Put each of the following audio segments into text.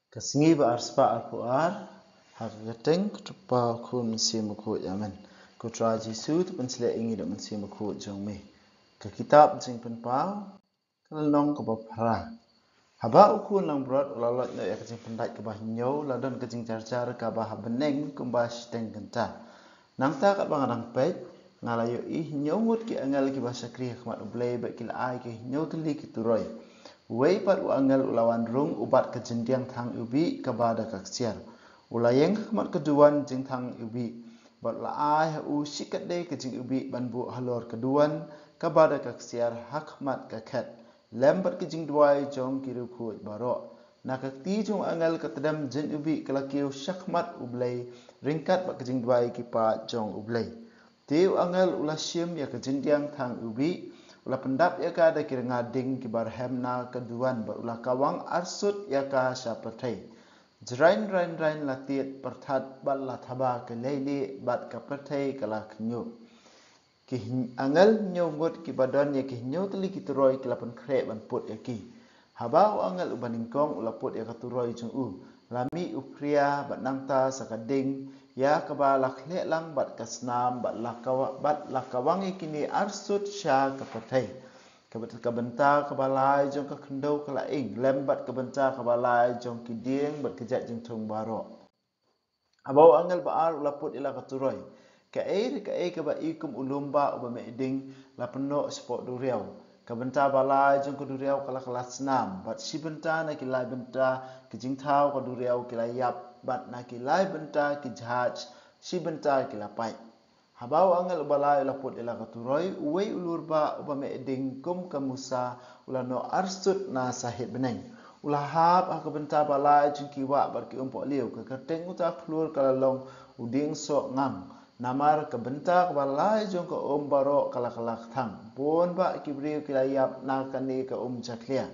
Kasingi ba arspa alpuar hakateng kutupa kun simuku yamen kutra Jesu tu pensile ingi dak mensimuku jongme ke kitab jing penpau kalong ke bapara haba ukun lang brot ulalot no ya kajing pendat ke bah nyau ladon kajing car-car ke bah beneng kumbas teng genta nangta kat bangadang pet ngalayo ih nyawut ki angal ki bahasa kriya khmat ublay ba kila ai ki nyau teli ki turoi Wei pat u angal ulawan rung ubat ke jendiang thang ubi ke bada kaksiar. Ulayeng khmat keduan jing thang ubi. Bat la ai u sikat de ke jing ubi banbu halor keduan ke bada kaksiar hakmat ke ket. Lembat ke jing duai jong kiru kuat barok. Nak ti jong angal ke tedam jing ubi ke lakiu syakmat ublay ringkat bat ke jing duai ki pa jong ublay. Tiu angal ulasyim ya ke jendiang thang ubi. Ulah pendap ya ka ada kira ngading kibar hemna keduan berulah kawang arsut ya ka syapatai. Jerain rain latiat pertat bat lathaba ke leili bat kapatai kala kenyu. Ki angal nyongut ki badan ya ki nyu teli ki turoi kelapan krep ban put ya ki. Habau angal ubaningkong ulah put ya ka turoi jung u. Lami upria bat nangta sakading ya kebalak leklang bat kasnam bat lakawangi kini arsut sya kepatai. Kebenta kebalai jong ke kendau kelaing lembat kebenta kebalai jong kiding bat kejat jeng tung barok. Abau angal baar ulaput ila katuroi. Ka ke ba ikum ulumba uba meiding la penok sport duriau. Kebenta balai jong ke duriau kala kelas senam. Bat si benta na kilai benta kejing tau ke duriau kilai yap. Bat na kilai benta kijhaj si benta kilai pai. Habau angal balai ulaput ila katuroi. Uwei ulur ba uba meiding kum kamusa ulano arsut na sahid beneng. Ulah hab ha kebenta balai jong kiwak bat ki umpok liu ke kerteng uta keluar kalalong uding sok ngang. Namar kebenta balai jong ke barok kalak thang. Pun ba kibriu kilayap nakani ke jaklia.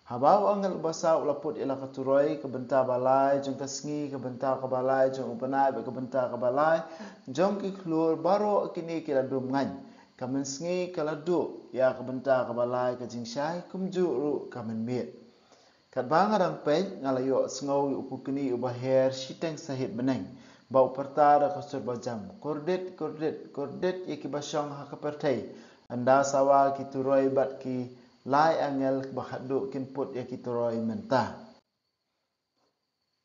Habau angal basa ulaput ila katuroi kebenta balai jong kesengi kebenta kebalai jong upanai ba kebenta kebalai jong ki keluar barok kini kiladum ngan. Kamen sengi kaladu ya kebenta kebalai kejing syai kumju ru kamen miet. Kat bangadang pej ngalayo sengau upukini ubaher siteng sahid beneng. Bau pertara kosur bajam. Kordet iki basyong hakapertai. Anda sawa ki turoi bat ki lai angel bahaduk kinput ya ki turoi mentah.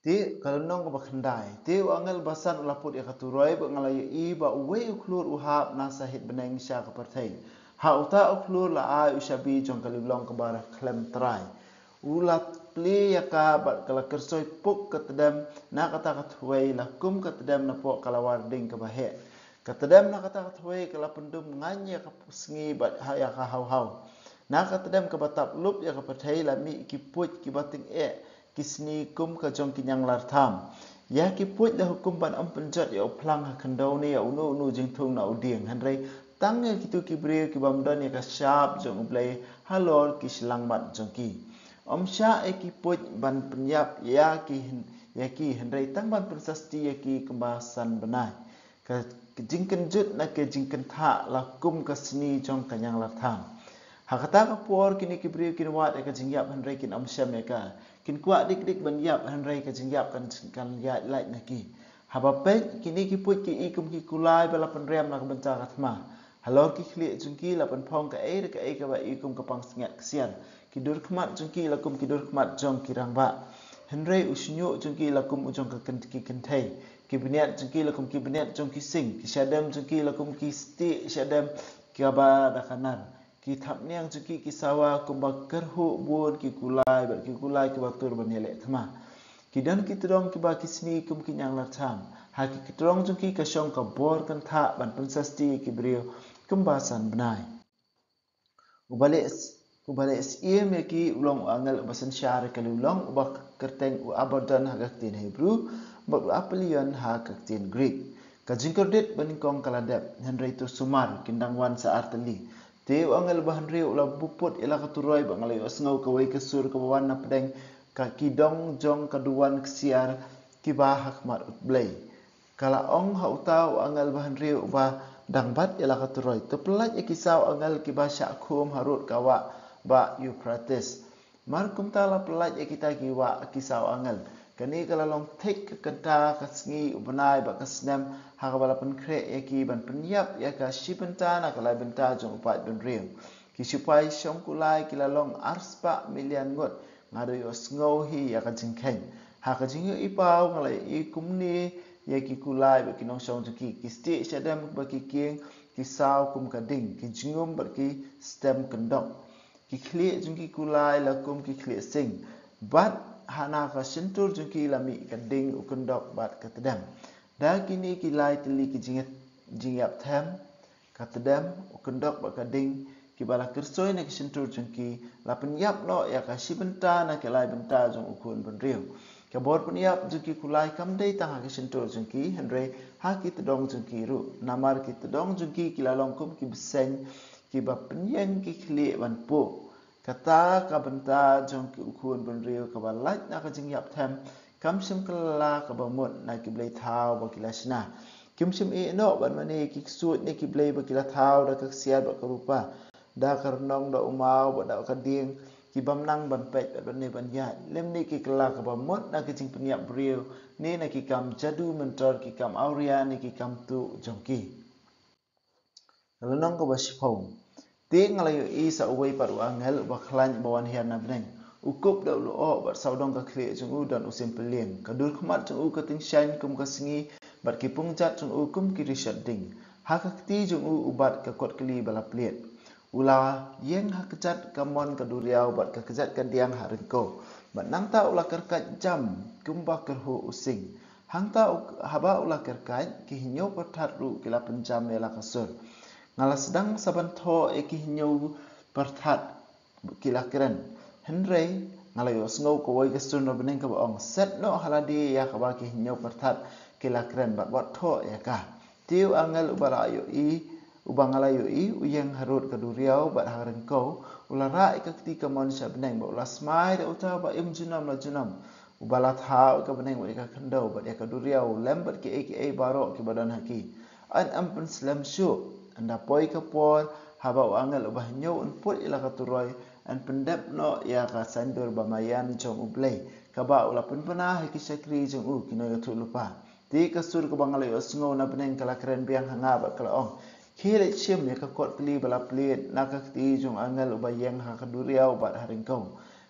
Ti kalau nong bakhandai. Ti angel basan ulaput ya katuroi ba ngalayo i ba uwe uklur uhab na sahid beneng sya kapertai. Ha uta uklur la ai usabi jong kalilong kebarah klem terai. Ulat pli ya ka bat kala kersoi puk ketedam na kata kathuai la kum ketedam na pok kala warding ke bahe. Ketedam na kata kathuai kala pendum nganya ka sengi bat ya ka hau. Na ketedam ke batap lup ya ka pathai la mi ki puj ki bating kisni kum ka jong kinyang lartham. Ya ki puj da hukum ban penjat ya uplang ha kendau ni ya unu jing thung na uding hanrei tang ya kitu ki bre ki bamdan ya ka syap jong ublai halor ki selangmat jong ki. Sya ki puj ban penyap ya ki hendrai tang ban persasti ya ki kembasan benai. Ke jingken jut na ke jingken tha la kum ke seni jong kanyang latham. Hakata ka por kini kibri kin wat ka jingyap hendrai kin syam ya ka. Kin kuat dik ban yap hendrai ka jingyap kan ya lai na ki. Haba pe kini ki puj ki ikum ki kulai bala penrem na kebenca katma. Halor ki khli jungki la pen phong ka ba ikum ka pang sengat kesian. Kidur khmat jungki lakum kidur khmat jong kirang ba. Henry usnyu jungki lakum ujong ki kentai. Kibniat jungki lakum kibniat jong ki sing. Kisyadam jungki lakum ki sti syadam ki aba dakanan. Ki thapniang jungki ki sawa kumba kerhu bun ki kulai bat ki kulai ki batur ban yelek thma. Kidan ki tudong ki ba kisni kum ki nyang latham. Ha ki tudong jungki ka syong ka bor kan tha ban pensasti ki brio kembasan benai. Ubalik siem yaki ulong angal basan syar kali ulong ubak kerteng abadan hagaktin Hebrew bak apelian hagaktin Greek. Kajing kordit baningkong kaladep Henry tu sumar kindangwan sa arteli. Te angal ba Henry ula buput ila katuroi ba ngalay osngau kawai kesur kawan na pedeng kakidong jong kaduan kesiar kiba hakmat utblay. Kala ong hautau angal ba Henry uba dangbat ila katuroi. Tepelaj kisau angal kiba syakum harut kawa ba Euphrates. Markum tala pelaj kita kiwa kisau angal. kani kala long take kanta kasngi ubanai ba kasnem hakabala penkre yaki ban penyap yaka shibenta na kala benta jong upat ben real ki supai shong kulai kila long arspa million ngot ngado yo sngo hi yaka jingken haka jingyo ipau ngalai I kumni yaki kulai ba kinong shong jaki ki sti shadam ba ki king ki saw kum kading ki jingum ba ki stem kendok ki kli jungki kulai lakum ki kli sing bat hana ka sentur jungki lami kading ukendok bat katedam da kini kilai teli ki jingyap them katedam ukendok bat kading ki bala kersoy na ki sentur jungki la penyap no ya ka sibenta na kelai benta jung ukun benriu ka bor penyap jungki kulai kamdei tang ki sentur jungki hendrei ha ki tedong jungki ru namar ki tedong jungki kilalong kum ki beseng ki ba penyeng ki kli ban pu kata ka benta jong ki ukun benriu ka balaj na ka jingyap them kam sim kala ka bamut na ki blei thau ba kilasna kim sim e no ban mani ki suit ni ki blei ba kila thau da ka siat ba ka rupa da karnong da umau ba da ka ding ki bamnang ban pet ban ne ban ya lem ni ki kala ka bamut na ki jing penyap briu ni na ki kam jadu mentor ki kam auria ni ki kam tu jong ki lanong ko ba sipau Ting ngalayo isa uway paru angel baklan bawan hian na bneng. Ukup da ulo o bat saudong ka kli jung u dan usim peliem. Kadur kmat jung u kating shan kum kasingi bat kipung jat jung u kum kiri ding. Hakakti jung u ubat ka kot kli balap liet. Ula yeng hakajat kamon kaduriau bat kakajat kadiang haringko. Bat nangta ula kerkat jam kumba kerhu using. Hangta haba ula kerkat kihinyo pertat ru kila penjam mela kasur. Ngala sedang saban tho eki hinyo perthat kila keren henrei ngala yo sngo ko wai kasur no beneng ka ong set no haladi ya ka ba ki hinyo perthat kila keren bat wat tho ya ka tiu angel ubara yo I ubang ngala yo I uyeng harut kaduriau bat hareng ko ulara ikakti ka mon sha beneng ba ulas mai da uta ba im junam la junam ubala tha ka beneng ba ka kendo bat ya kaduriau lembat ki aka barok ki badan haki an ampen slam shu anda poi ka por haba angel ubah nyo un put ila ka turoy an pendep no ya ka sandur bamayan jong ublei ka ba ula pun pana ki sakri jong u kino tu lupa ti ka sur ka bangal yo sngo na beneng kala keren biang hanga ba kala ong khile chim ya ka kot kli bala plit na ka ti jong angel ubah yang ha ka duriau bat haring kau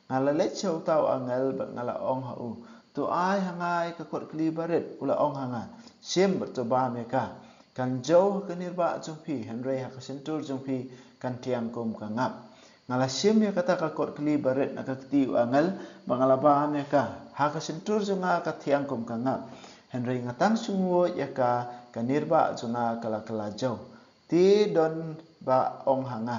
ngala le chau tau angel ba ngala ong ha u tu ai hangai ka kot kli baret ula ong hanga sim ba to ba me ka kan jauh ke nirba jumpi henrei ha kasentur jumpi kan tiang kum kangap ngala sim ya kata ka kot kli baret na ka ti angal bangala ba me ka ha kasentur junga ka tiang kum kangap henrei ngatang sungo ya ka nirba junga kala kala jauh ti don ba ong hanga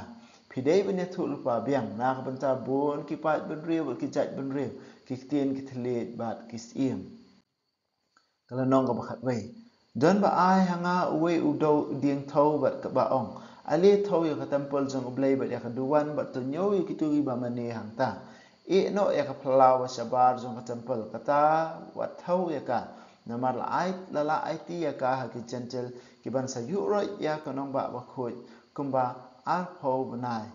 pidei benya thu lupa biang na ka benta bon ki pat ben riu ki jat ben riu ki tien ki thlet bat ki sim kala nong ka bakhat wei don ba ai hanga uwe udo ding thau bat ka ba ong ali thau ya ka temple jong ublei bat ya ka duwan bat to nyo yu kitu ba mane hangta e no ya ka phlaw sabar jong ka temple kata wat thau ya ka namar la ai la ai ti ya ka ha ki gentle ki ban sa yu ro ya ka nong ba khoi kumba ar pho banai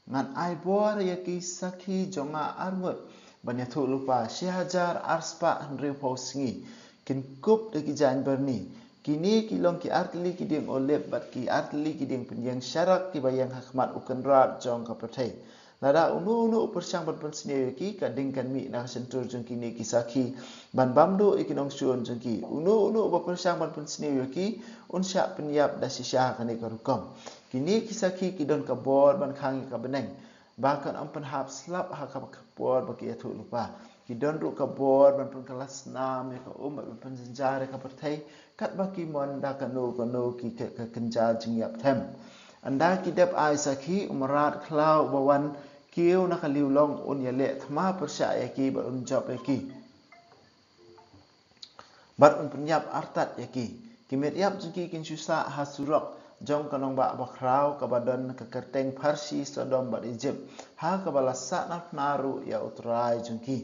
ngan ai bor ya ki sakhi jonga arngot banya thu lupa 1000 arspa henry pho singi kin kup de ki jan berni kini kilong ki artli ki ding olep bat ki artli ki ding penyang syarak ki bayang hakmat ukan rat jong ka perthai lada unu persang ban pun sne ki ka ding kan mi na sentur jong kini ki sakhi ban bamdu ikinong suon jong ki unu ba persang ban pun sne ki unsya penyap da sisya kan ka rukom kini ki sakhi ki don ka bor ban khang ka beneng bahkan ampan hap slap ha ka bor ba ki athu lupa ki don ru ka bor ban pun kelas 6 ya ka ban pun senjara ka perthai kat ba ki mon da ka no ki ka kenja jingyap them anda ki dep ai sakhi umrat khlau bawan kiu na ka liulong un ya le thma persya ya ki ba un job ya ki bat un penyap artat ya ki met yap jiki kin susa hasurok jong kanong ba bakrau ka badan ka kerteng Parsi Sodom bat Egypt ha ka balasa na naru ya utrai jungki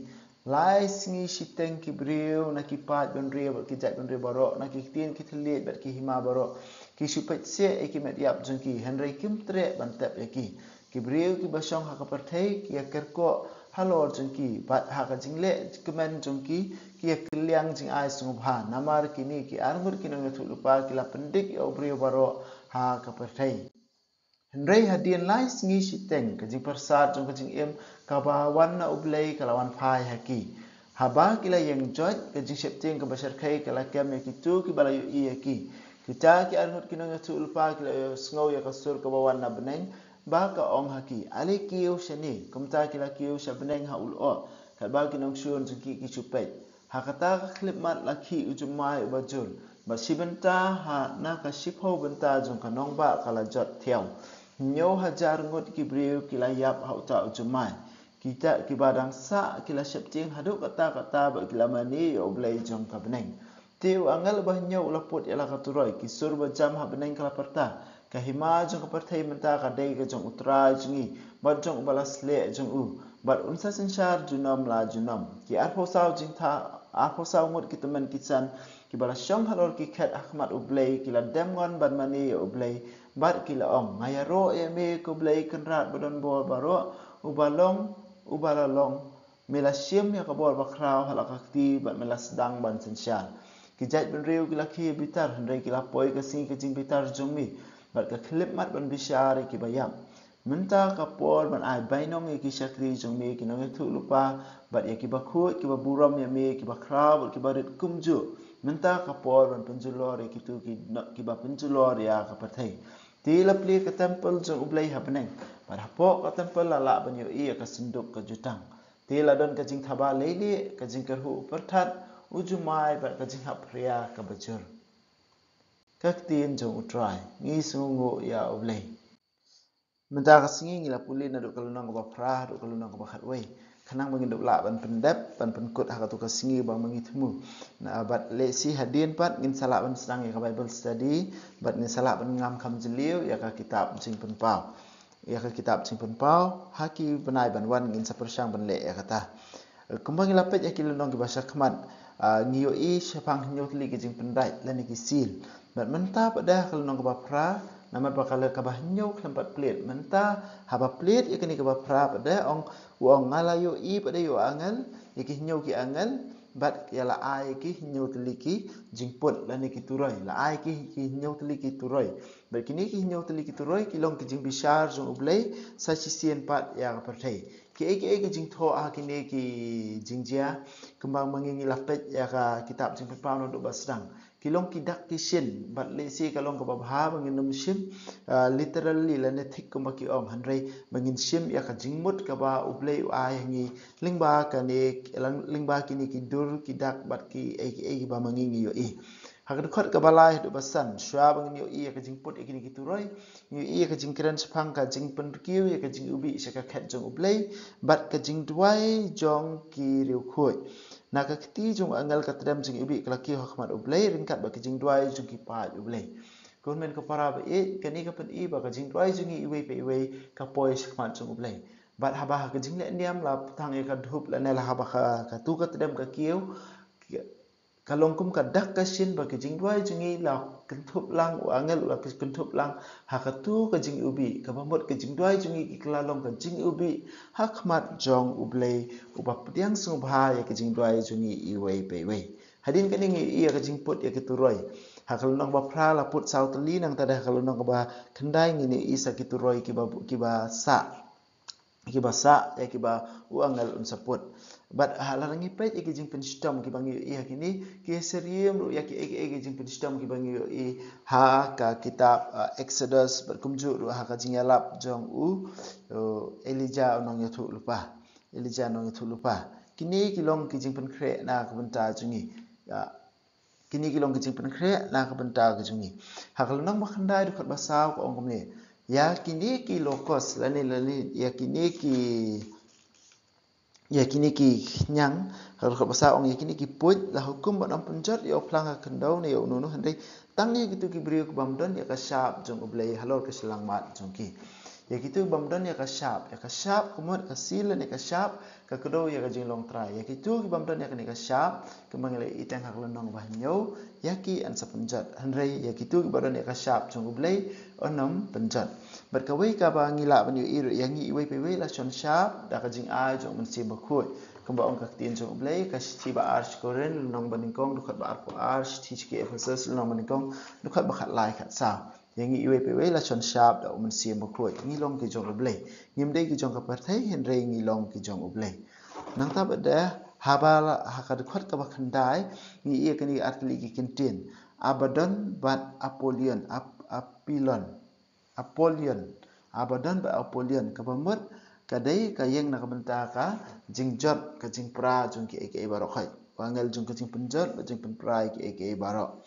lai singi siteng ki briu na ki pat don rio ki jat don rio baro na ki tin ki thlit bat ki hima baro ki supet se e ki met yap jungki henry kim tre ban tep e ki briu ki basong ha ka perthei ki kerko halor jengki bat haka jingle kemen jengki kia keliang jing ai sungubha namar kini ki arngur kinang ngetu lupa kila pendik ya ubrio baro ha kapertai Henry hadian lai singi siteng kajing persat jong kajing em kabawan na ublay kalawan phai haki haba kila yang joj kajing septeng kabasar kai kala kem yakitu ki balayu i yaki kita ki arngut kinang ngetu lupa kila sngau ya kasur kabawan na beneng ba ka ong haki ali kiu shani kumta kila kiu shabeneng ha ulo kalba kinang shun jengki ki chupet hakata klip mat laki ujumai ubajul ba sibenta ha na ka shipho benta jong kanong ba kala jot thiau nyo hajar ngut ki briu kila yap ha uta ujumai kita ki badang sa kila septing haduk kata ba kila mani yo blai jong ka beneng tiu angal bah nyo laput yala katuroi kisur ba jam ha beneng kala perta kahima jong ka pertai menta ka dei ka jong utra jingi ba jong balas le jong u bat unsa sensar junam la junam ki arpo saw jing tha arpo saw ngut ki teman kisan ki bala syam halor ki khat ahmad ublay kila demngon ban mani ublay bat kila ong ngaya ro ya me ko ublay kenrat badon bol baro ubalalong mela syam ya ka bol bakraw halakakti bat mela sedang ban sensar ki jait ben riu kila ki bitar hendai kila poi ka sing ka jing bitar jongmi bat ka klip mat ban bisyari ki bayam Menta kapol ban ai bainong ki syakri jong me ki nang thu lupa bat ya ki bakhu ki baburam ya me ki bakra ki barit kumju menta kapol ban penjulor ki tu ki ba penjulor ya ka pathai ti lapli ka temple jong ublai hapneng par hapo ka temple lala ban yo i ka sinduk ka jutang ti ladon ka jing thaba leili ka jing karhu perthat ujumai bat ka jing hapria ka bajur kak tin jong utrai ngi sungu ya ublai Menta kasingi ngila pulin aduk kalunang ko pra aduk kalunang ko khatway kanang bangin duk la ban pendap ban penkut hakatu kasingi bang mangitmu na bat lesi hadin pat ngin salak ban sedang ya ka Bible study bat ngin salak ban ngam kam jeliu ya ka kitab sing penpau haki benai ban wan ngin sapersang ban le ya kata kembang lapet ya kilunong ki bahasa kemat ngiyo i syapang nyotli ki jing pendai lani ki sil bat menta pada kalunong ko pra Nama bakal kabah nyau kelempat pelit. Menta haba pelit ikan kabah pra pada ong ngalayo i pada yo angal iki nyau ki angal bat ya la ai ki nyau teliki jingput lan ki turoi la ai ki nyau teliki turoi bat kini ki nyau teliki turoi kilong ki jing bisar jong ublai sa sisien pat ya pertai ki jing tho a kini ki jingjia kembang mengingi lapet ya ka kitab jing pepau no do basdang kilong kidak kishin bat lesi kalong ko babha bangin num shim literally la ne thik ko maki om hanrei bangin shim ya ka jingmut ka ba ublei ai ngi lingba ka ne lingba kini ki dur kidak bat ki ai ba mangingi yo i hakat khot ka balai do basan shwa bangin yo i ka jingput ikini ki turoi yo i ka jingkran spang ka jing penkiu ya ka jing ubi sha ka khat jong ublei bat ka jing duai jong ki riu khoi na ka kti jong angal ka tram jing ubi klaki hokmat ublei ringkat ba kijing duai jong ki pa ublei government ka para ba e kani ka pen i ba ka jing duai jong i iwe pe iwe ka poi hokmat jong ublei bat haba ka jing le ndiam la thang e ka dhup la ne la haba ka tu ka tram ka kiu kalongkum ka dak ka shin ba kijing duai jong i la kentup lang angal la kentup lang ha ka tu ka jing ubi ka bamot ka jing duai jong i klalong ka jing ubi hakmat jong ublei uba pediang sungbha ya ka jing duai jong i iwe pe iwe hadin kaning i ka jing put ya ki turoi ha kalonong ba pra la put sau teli nang tada kalonong ba kendai ngini isa ki turoi ki ba sa ya ki ba uangal unsaput bat halang ipet iki jing penstom ki bangi i hakini ki serium ru ya ki jing penstom ki bangi i ha ka kitab Exodus berkumju ru ha ka jing yalap jong Elijah nong yathu lupa kini kilong ki jing penkre na ka benta jungi kini kilong ki jing penkre na ka benta ka jungi ha kalonong makhandai du khat basau ko ong ne ya kini ki lokos lani ya kini ki nyang kalau bahasa orang yakini ki put la hukum ban penjat ya plang kendau ne ya unu handai tangi gitu ki beriu ke bamdon ya ka syap jong ublai halor ke selang mat jong ki ya kitu bamdan ya kasyap kemudian kasilan ya kasyap kedo ya kajing long try ya kitu bamdan ya kani kasyap kemangile itang hak lenong bahnyo ya ki an sapenjat hanrei ya kitu bamdan ya kasyap chung ublei onom penjat berkawai ka ba ngila banyu ir yang ngi iwei pewe la chon syap da kajing ai chung mensi bakut kemba ong kak tien chung ublei kashi ba arsh koren lenong baningkong dukat ba arpo arsh tiki efesus lenong baningkong dukat bakhat lai khat sa yang ngi iwe pewe la chon sharp da umen siam bakoi ngi long ki jong ublei ngimdei ki jong ka parthai henrei ngi long ki jong ublei nang ta bada habala hakad khot ka bakhandai ngi ia kani atli ki kintin abadan bat apolion abadan ba apolion ka bamut kadai ka yang nak benta ka jingjot ka jingpra jong ki eke barokhai wangal jong ka jing penjot ba jing penprai ki eke barok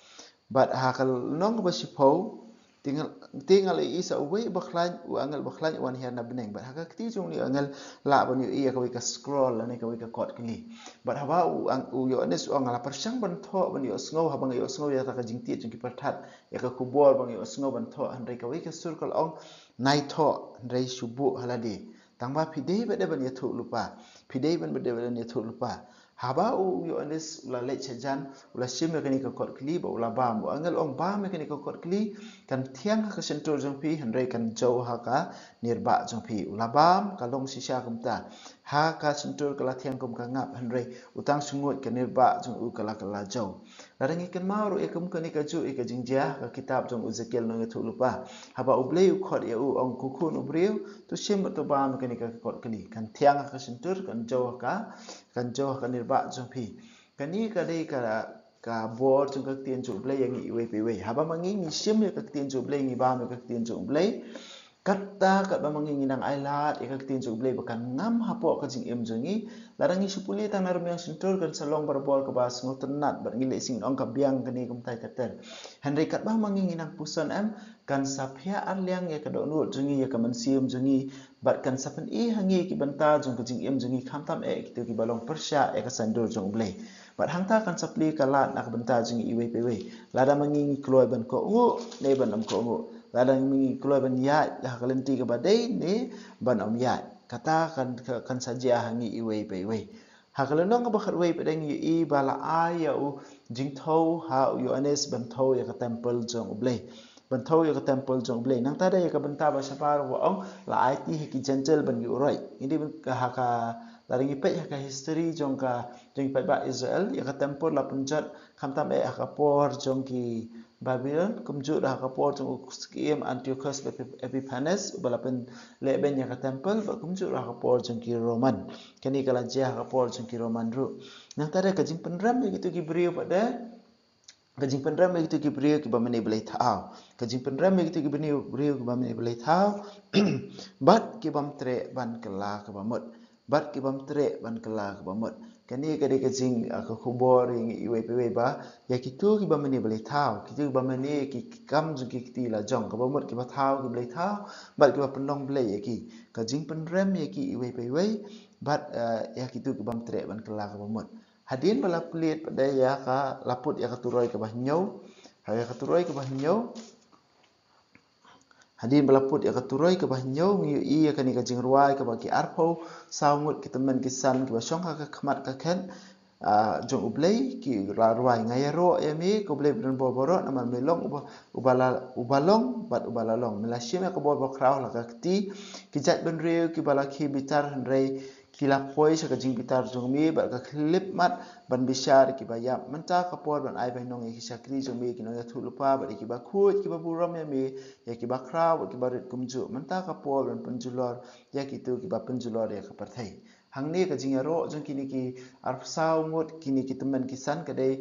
bat hakal nong ba sipau tinggal isa uwe baklan angal baklan wan hian na beneng bat hakak ti jong ni angal la ban yu iya ka scroll ani ka kot kini bat hawa u yo anes angal persang ban tho ban yu sngo habang yu sngo ya ta ka jingti jong ki perthat ya ka kubor bang yu sngo ban tho han rei ka circle ong nai tho rei subu haladi tangba pidei bade ban ya thu lupa pidei ban bade ban ya thu lupa haba u yo anes ula le chajan ula sim ka ni ka kot kli ba ula bam angal ong bam ka ni ka kot kli kan thiang ka sentur jong pi hanrei kan jau ha ka nirba jong pi ula bam ka long sisa kumta ha ka sentur kala thiang kum ka ngap hanrei utang sungut ka nirba jong u kala jau larangi kan maru e kum ka ni ka ju e ka jingjia ka kitab jong Ezekiel no thu lupa haba ublei u khot ya u ong kukun ubriu tu sim to bam ka ni ka kot kli kan thiang ka sentur kan jau ka nirba jong pi kani ka dei ka bor chung ka tien chu blei yang i we pe we haba mangi ni sim ka tien chu blei ni ba me ka tien chu blei kata ka ba mangi ni nang ailat ka tien chu blei bakan ngam hapo ka jing em jungi larangi supuli ta nar yang sentur kan salong barbol ka bas ngotenat bar ngile sing ong ka biang kani kum tai taten henry kat ba mangi ni nang puson em kan saphia arliang ya ka do nu jungi ya ka mansium jungi bat kan sapen i hangi ki banta jung ka jing em jungi khamtam e ki tu ki balong persya e ka sandur jung blei bat hangta kan sapli kalat nak benta jing iwe pewe lada mangi kloi ban ko ngu ne ban am ko ngu lada mangi kloi ban ya la kalenti ka badai ne ban am ya kata kan saja hangi iwe pewe hakalenong ba khatwe pedeng i bala aya u jing thau ha u anes ban thau ya ka temple jong blei ban thau ya ka temple jong blei nang tada ya ka benta ba sapar wa ong la it ki gentle ban yu roi ini ka haka laringi pe ka history jong ka jong pa ba Israel ya ka temple la punjat khamtam e ka por jong ki Babylon kumju da ka por jong skiem Antiochus Epiphanes bala pen le ben ya ka temple ba kumju da ka por jong ki Roman kani kala ja ka por jong ki Roman ru nang tada ka jing penram gitu ki brio pada kajing penram gitu ki brio ki ba mene belai thao kajing penram gitu ki brio ki ba mene belai thao bat ki bam tre ban kala ka ba mot bat ki bam tre ban kala ka ba mot kani ka de kajing ka khubor ing iwe pewe ba ya ki tu ki ba mene belai thao ki tu ba mene ki kam ju ki ti la jong ka ba mot ki ba thao ki belai thao bat ki ba penong belai ya ki kajing penram ya ki iwe pewe bat ya ki tu ki bam tre ban kala ka ba mot hadin bala pelit pada ya ka laput ya ka turoi ka bah nyau ha ya ka turoi ka bah nyau hadin bala put ya ka turoi ka bah nyau ngi i ya ka ni ka jing ruai ka ba ki arpo saungut ki teman ki san ki ba song ka khmat ka khen jong ublei ki ra ruai ngai ro ya mi ko blei ben bo boro na man melong ubalong bat ubalalong melashim ya ka bo krau la ka ti ki jat ben reu ki bala ki bitar rei kila poi sa kajing pitar jong mi ba ka clip mat ban bisar ki ba ya menta ka por ban ai ba nong ki sakri jong mi ki no ya thu lupa ba ki ba khut ki ba buram ya mi ya ki ba kraw ki ba rit kumju menta ka por ban penjulor ya ki tu ki ba penjulor ya ka parthai hangni ka jing ro jong ki ni ki arpsau ngut ki ni ki teman ki san ka dei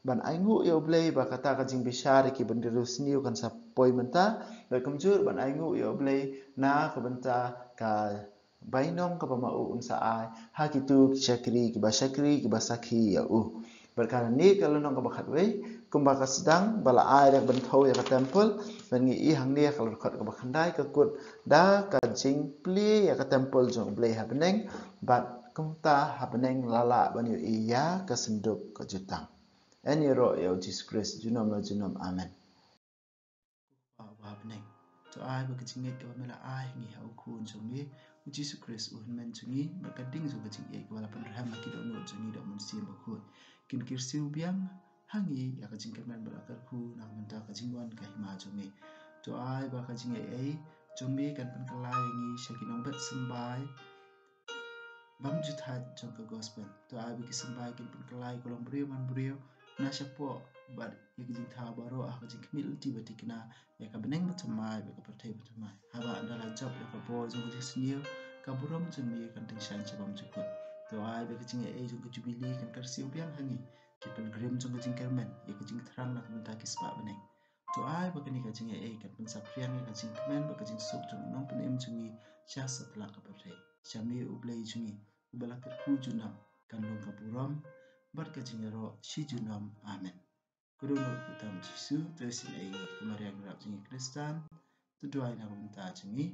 ban ai ngu yo blei ba kata ka jing bisar ki ban dirus niu kan sa poi menta ba kumju ban ai ngu yo blei na ka benta ka bainong ka pamau unsa ai ha kitu syakri ki ba sakhi ya u berkala ni kalau nong ka bakhat we kumba ka sedang bala ai dak ban thau ya ka temple ban ngi i hang ni kalau khat ka bakhandai ka kut da ka jing pli ya ka temple jong blei ha beneng bat kumta ha beneng lala ban yu iya ka senduk ka jutang ani ro ya Jesus Christ junom amen ha beneng to ai ba kajing ngai ka mela ai ngi hau kun jongi u Jesu Christ u men jongi ba kading zo kajing e wala pan raham ki do no jongi do mun sim ba khu kin kirsiu biang hangi ya kajing kermen ba kar khu na menta kajing wan ka hima jongi to ai ba kajing e jongi kan pan kalai ngi shakinong bat sambai bam juthat jong ka gospel to ai ba ki sambai kin pan kalai kolong brio man brio na shapo bar ya kajing tha baro a kajing kmil ti batikna ya ka beneng batamai ba ka perthai batamai haba andala job ya ka bo jong kajing snil ka burom jongi kan ting shan chabam jukut to ai ba kajing e jong ka jubili kan karsiu biang hangi ki pan grim jong kajing kermen ya kajing thrang na menta ki spa beneng to ai ba kani kajing e kan pan sapriang ya kajing kemen ba kajing sok jong nong pan em jongi cha satla ka perthai chami ublei jongi ubala ka khu junam kan long ka burom bar kajing ro shi junam amen kudono kutam Jesu tersin ai kemariang rap jongi Kristan tu doai na menta jongi